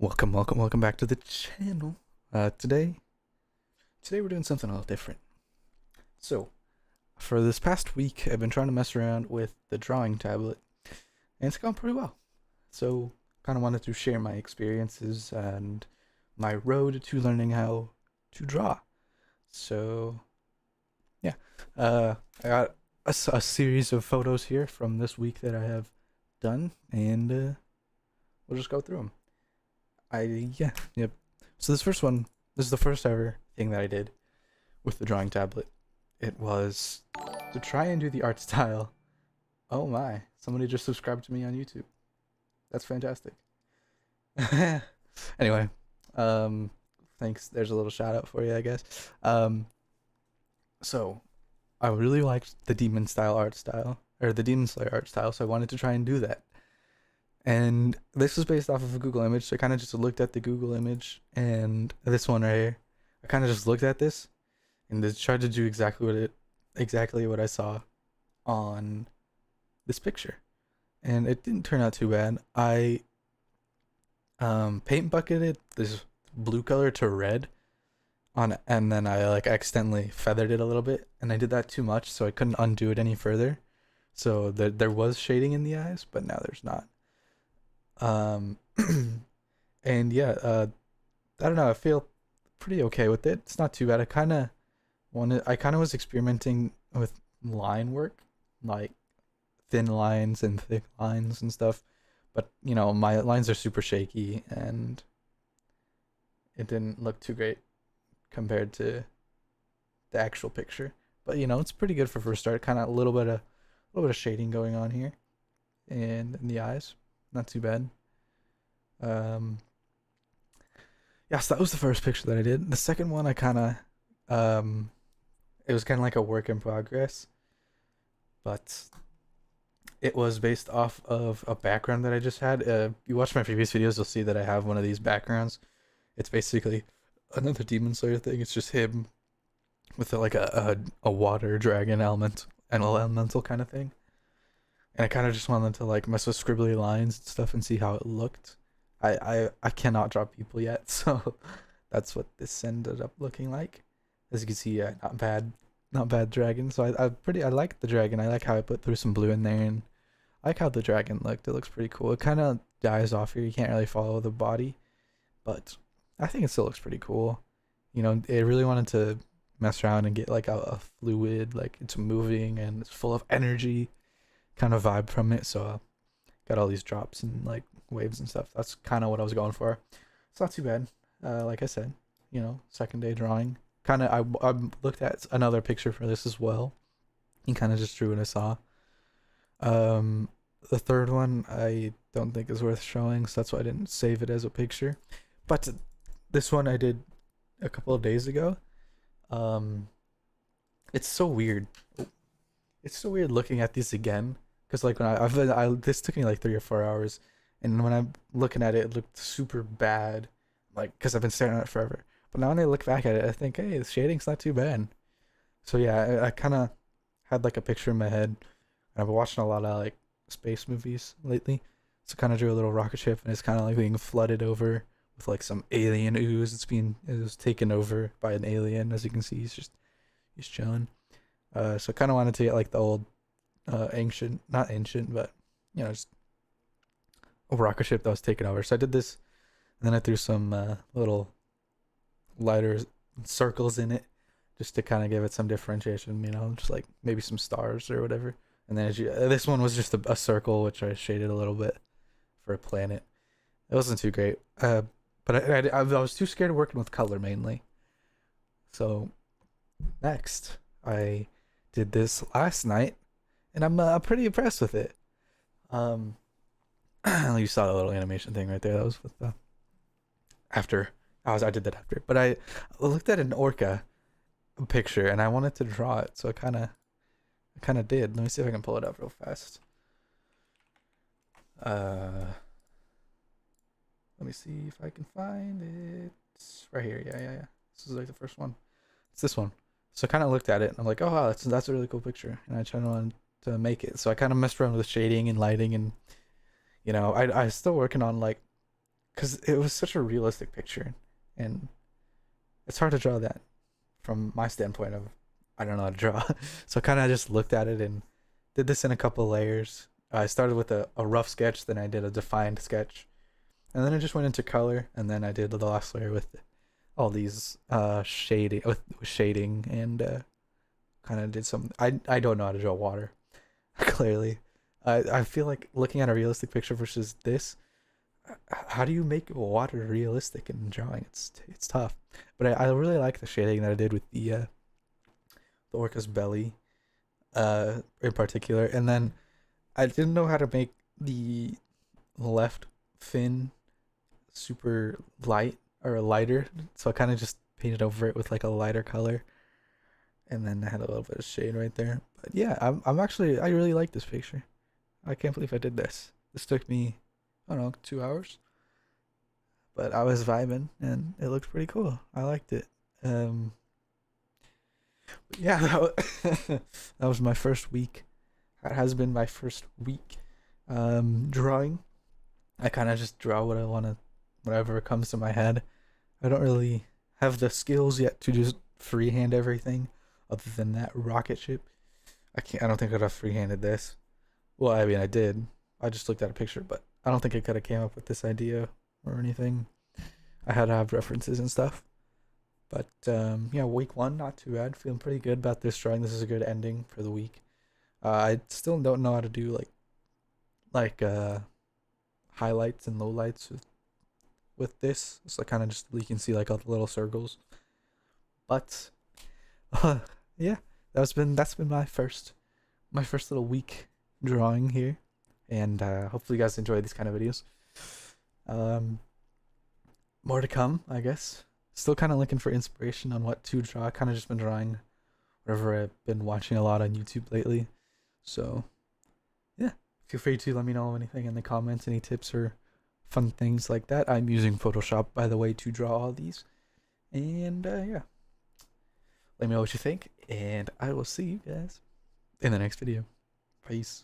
Welcome back to the channel. Today we're doing something a little different. So, for this past week, I've been trying to mess around with the drawing tablet, and it's gone pretty well. So, kind of wanted to share my experiences and my road to learning how to draw. So, yeah, I got a series of photos here from this week that I have done, and we'll just go through them. Yep. So this is the first ever thing that I did with the drawing tablet. It was to try and do the art style. Oh my, somebody just subscribed to me on YouTube. That's fantastic. Anyway, um, thanks. There's a little shout out for you, I guess. So I really liked the demon style art style, or the demon slayer art style, so I wanted to try and do that. And this was based off of a Google image, so I kind of just looked at the Google image and this one right here. I kind of just looked at this and just tried to do exactly what I saw on this picture, and it didn't turn out too bad. I paint bucketed this blue color to red on, and then I like accidentally feathered it a little bit, and I did that too much, so I couldn't undo it any further. So there was shading in the eyes, but now there's not. Um, and yeah, I don't know. I feel pretty okay with it. It's not too bad. I kind of was experimenting with line work, like thin lines and thick lines and stuff. But my lines are super shaky, and it didn't look too great compared to the actual picture. But it's pretty good for first start. Kind of a little bit of shading going on here, and in the eyes, not too bad. Um, yes, that was the first picture that I did. The second one, um, it was kind of like a work in progress, but it was based off of a background that I just had. You watch my previous videos, you'll see that I have one of these backgrounds. It's basically another Demon Slayer thing. It's just him with a water dragon elemental kind of thing. And I kind of just wanted to like mess with scribbly lines and stuff and see how it looked. I cannot draw people yet, so that's what this ended up looking like. As you can see, yeah, not bad dragon. So I like the dragon. I like how I put through some blue in there, and I like how the dragon looked. It looks pretty cool. It kind of dies off here. You can't really follow the body, but I think it still looks pretty cool. It really wanted to mess around and get like a fluid, like it's moving and it's full of energy kind of vibe from it. So got all these drops and like waves and stuff. That's kind of what I was going for. It's not too bad. Like I said, second day drawing. I looked at another picture for this as well, and kind of just drew what I saw. Um, the third one I don't think is worth showing, so that's why I didn't save it as a picture. But this one I did a couple of days ago. Um, it's so weird. It's so weird looking at these again, because like when this took me like 3 or 4 hours, and when I'm looking at it, it looked super bad, like because I've been staring at it forever. But now when I look back at it, I think, hey, the shading's not too bad. So yeah, I kind of had like a picture in my head. I've been watching a lot of like space movies lately, so kind of drew a little rocket ship, and it's kind of like being flooded over with like some alien ooze. It was taken over by an alien, as you can see. He's chilling. So kind of wanted to get like the old, ancient, not ancient, but just a rocket ship that was taken over. So I did this, and then I threw some little lighter circles in it, just to kind of give it some differentiation. Just like maybe some stars or whatever. And then this one was just a circle, which I shaded a little bit for a planet. It wasn't too great, but I was too scared of working with color mainly. So next, I did this last night, and I'm pretty impressed with it. Um, you saw the little animation thing right there. That was with the after. I did that after, but I looked at an orca picture and I wanted to draw it, so I kind of did. Let me see if I can pull it up real fast. Uh, Let me see if I can find it. It's right here. Yeah. This is like the first one. It's this one. So I kind of looked at it and I'm like, oh wow, that's a really cool picture, and I tried to make it. So I kind of messed around with shading and lighting, and I still working on like because it was such a realistic picture, and it's hard to draw that from my standpoint of I don't know how to draw. So I kind of just looked at it and did this in a couple layers. I started with a rough sketch, then I did a defined sketch, and then I just went into color, and then I did the last layer with all these shading with shading and kind of did some. I don't know how to draw water, clearly. I feel like looking at a realistic picture versus this. How do you make water realistic in drawing? It's tough, but I really like the shading that I did with the orca's belly, in particular, and then I didn't know how to make the left fin super light or lighter, so I kind of just painted over it with like a lighter color, and then I had a little bit of shade right there. But yeah, I'm actually I really like this picture. I can't believe I did this. This took me, I don't know, 2 hours, but I was vibing and it looked pretty cool. I liked it. Um, yeah, that was my first week. That has been my first week drawing. I kind of just draw what I want to, whatever comes to my head. I don't really have the skills yet to just freehand everything. Other than that rocket ship, I can't. I don't think I'd have freehanded this. Well, I mean, I did. I just looked at a picture, but I don't think I could have came up with this idea or anything. I had to have references and stuff. But yeah, week one, not too bad. Feeling pretty good about this drawing. This is a good ending for the week. I still don't know how to do like highlights and lowlights with this. So kind of just you can see like all the little circles. But yeah, that's been my first little week drawing here, and hopefully you guys enjoy these kind of videos. Um, More to come, I guess. Still kind of looking for inspiration on what to draw. Kind of just been drawing whatever I've been watching a lot on YouTube lately. So yeah, feel free to let me know anything in the comments, any tips or fun things like that. I'm using Photoshop, by the way, to draw all these. And yeah, let me know what you think, and I will see you guys in the next video. Peace.